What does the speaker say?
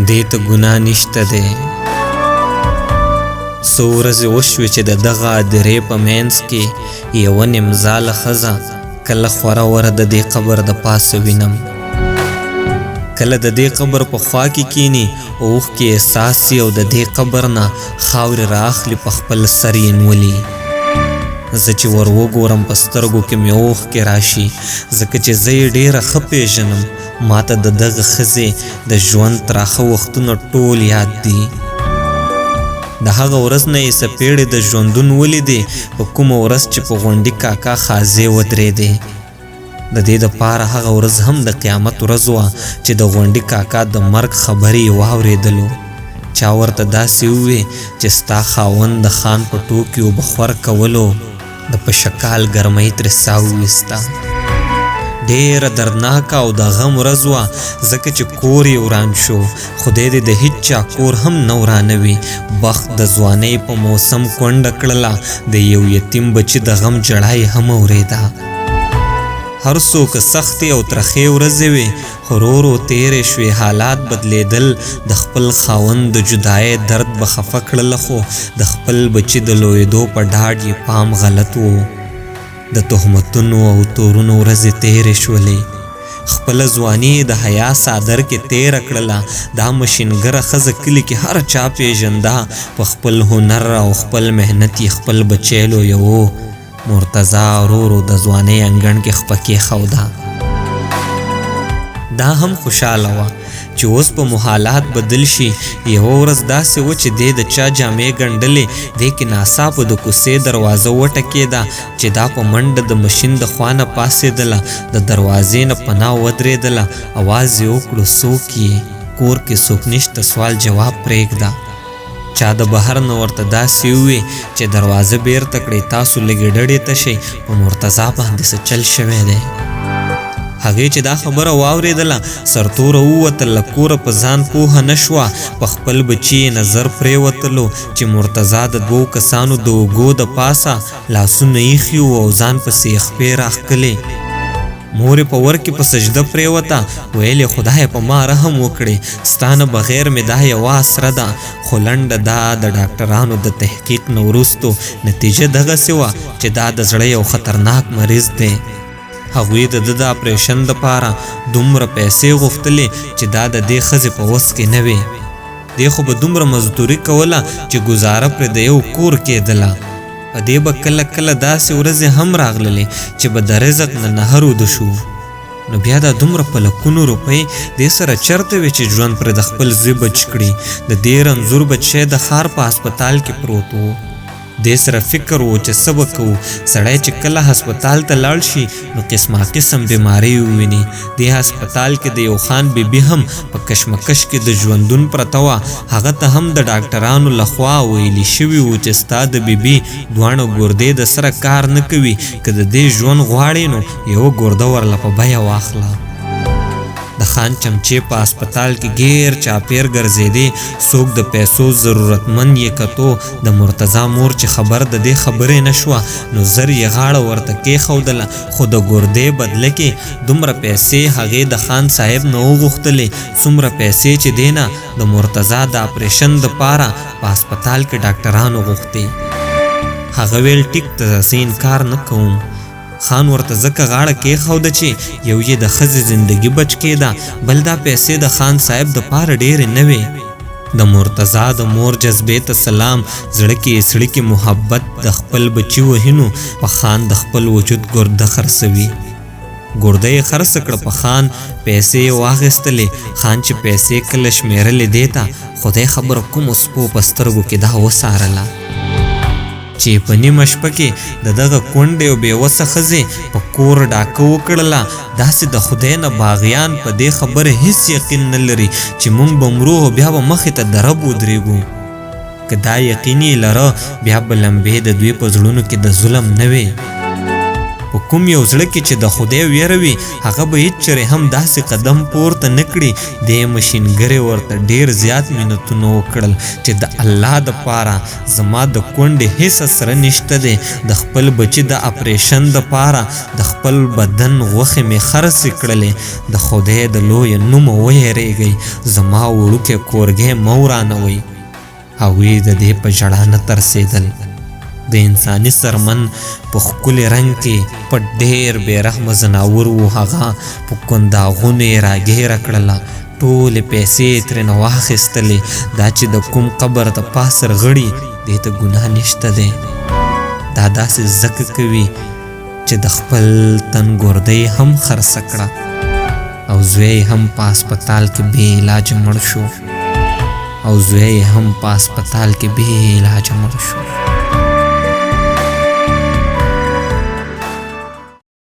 دې ته ګناه نشته دی. څو ورځې وشوې چې د دغه درې په منځ کې یوه نیمزاله ښځه کله خوره وره د دې قبر د پاسه وینم. کله د دې قبر په خوا کې کینی اوښکې احساس سي او د دې قبر نه خاورې رااخلي په خپل سر یې نولي. زه چې ور وګورم په سترګو کې مې اوښکې راشي، ځکه چې زه یې ډېره ښه پېژنم. ما ته د دغه ښځې د ژوند تراخه وختونه ټول یاد دي. د هغه ورځ نه یې څپېړې د ژوندون ولیدې په کومه ورځ چې په غونډي کاکا خازې ودرېدې. د دې دپاره هغه ورځ هم د قیامت ورځ وه چې د غونډي کاکا د مرګ خبرې یې واورېدلو. چا ورته داسې ووې چې ستا خاوند د خان په ټوکې اوبه خور کولو د په شکال ګرمۍ ترې ساه وویسته. ډېره دردناکه او د غم ورځ وه، ځکه چې کور یې وران شو. خدای دې د هیچا کور هم نه ورانوي. بخت د ځوانۍ په موسم کونډه کړله، د یو یتیم بچي د غم جړا یې هم اورېده. هر څوک سختې او ترخې ورځې وې، خو ورو ورو تېرې شوې. حالات بدلېدل. د خپل خاوند د جدایۍ درد به خفه کړله، خو د خپل بچي د لویېدو په ډاډ یې پام غلط و. د تهمتونو او تورونو ورځې تېرې شولې. خپله ځواني د حیا څادر کې تېره کړله. دا مشینګره ښځه کلي کې هر چا پېژنده. په خپل هنر او خپل محنت یې خپل بچی لویوه. مرتضی ورو ورو د ځوانۍ انګڼ کې خپه کېښوده. دا هم خوشحاله وه چې اوس به مو حالات بدل شي. یوه ورځ داسې وه چې دی د چا جامې ګنډلې، دی کې ناڅاپه د کوڅې دروازه وټکېده چې دا په منډه د مشین د خوا نه پاڅېدله. د دروازې نه پناه ودرېدله. اواز یې وکړو، څوک یې؟ کور کې څوک نشته؟ سوال جواب پرېږده. چا د بهر نه ورته داسې ووې چې دروازه بیرته کړئ، تاسو لږې ډډې ته شئ، په مرتضی باندې څه چل شوی دی. هغې چې دا خبره واورېدله سرتوره ووتل. له کوره په ځان پوهه نه شوه. په خپل بچي یې نظر پرېوتلو چې مرتضی د دوو کسانو د اوږو د پاسه لاسونه ایښي وو او ځان پسې یې خپې راښکلې. مور یې په ور کې په سجده پرېوته. ویل یې خدایه په ما رحم وکړې، ستا نه بغیر مې دا یوه اسره ده. خو لنډه دا د ډاکټرانو د تحقیق نه وروستو نتیجه دغسې وه چې دا د زړه یو خطرناک مریض دی. هغوی د ده د اپریشن دپاره دومره پیسې غوښتلې چې دا د دې ښځې په وس کې نه وې. دی خو به دومره مزدوري کوله چې ګزاره پرې د یو کور کېدله. په دې به کله کله داسې ورځې هم راغللې چې به د رزق نه نهر وده شو. نو بیا دا دومره په لکونو روپۍ دې سره چرته وې چې ژوند پرې د خپل زوی بچ کړي. د دې رنځور بچی د ښار په هسپتال کې پروت و. دې سره فکر و چې څه به کوو. سړی چې کله هسپتال ته لاړ شي نو قسمه قسم بیمارۍ وویني. دې هسپتال کې د یو خان بیبي هم په کشمکش کې د ژوندون پرته وه. هغه ته هم د ډاکټرانو لخوا ویلي شوي وو چې ستا د بیبي دواړه ګردې د سره کار نه کوي. که د دې ژوند غواړې نو یوه ګرده ورله په بیه واخله. د خان چمچې په هسپتال کې غیر چاپیر ګرځېدې. څوک د پیسو ضرورتمند یې کتو. د مرتضی مور چې خبر د دې خبرې نه شوه نو زر یې غاړه ورته کېښودله. خو د ګردې بدله کې دومره پیسې هغې د خان صاحب نه وغوښتلې څومره پیسې چې دی نه د مرتضی د اپریشن دپاره په هسپتال کې ډاکټرانو غوښتې. هغه ویل ټیک ته زه انکار نه کوم. خان ورته ځکه غاړه کېښوده چې یو یې د ښځې زندګي بچ کېده، بل دا پیسې د خان صاحب دپاره ډېرې نه وې. د مرتضی د مور جذبې ته سلام. زړه کې یې سړي کې محبت د خپل بچي وهینو په خان د خپل وجود ګرده خرڅوي. ګرده یې خرڅه کړه په خان. پیسې یې واخیستلې. خان چې پیسې کله شمېرلې دې ته خدای خبره کومو سپو په سترګو کې دا وڅارله چې په نیمه شپه کې د دغه کونډې او بېوسه ښځې په کور ډاکه وکړله. داسې د خدای نه باغیان په دې خبره هیڅ یقین نه لري چې موږ به مرو او بیا به مخې ته درب ودرېږو. که دا یقین یې لره بیا به لمبې د دوی په زړونو کې د ظلم نه وې. په کوم یو زړه کې چې د خدای ویره وي هغه به هیڅ چېرې هم داسې قدم پورته نه کړي. دې مشینګرې ورته ډېر زیات منتونه وکړل چې د الله دپاره زما د کونډې هیڅ سره نشته دی. د خپل بچي د اپریشن دپاره د خپل بدن غوښې مې خرڅې کړلې. د خدای د لویه نومه ویرېږئ، زما وړوکی کورګی مه ورانوئ. هغوی د دې په ژړا نه ترسېدل. د انساني سرمن په ښکلي رنګ کې په ډېر بېرحمه ځناور و. هغه په کنداغونو یې راګیره کړله، ټولې پیسې یې ترېنه واخیستلې. دا چې د کوم قبر د پاسه رغړي دې ته ګناه نشته دی. دا داسې ځکه کوي چې د خپل تن ګردۍ هم خرڅه کړه او زوی هم په هسپتال کې بې علاجه مړ شو.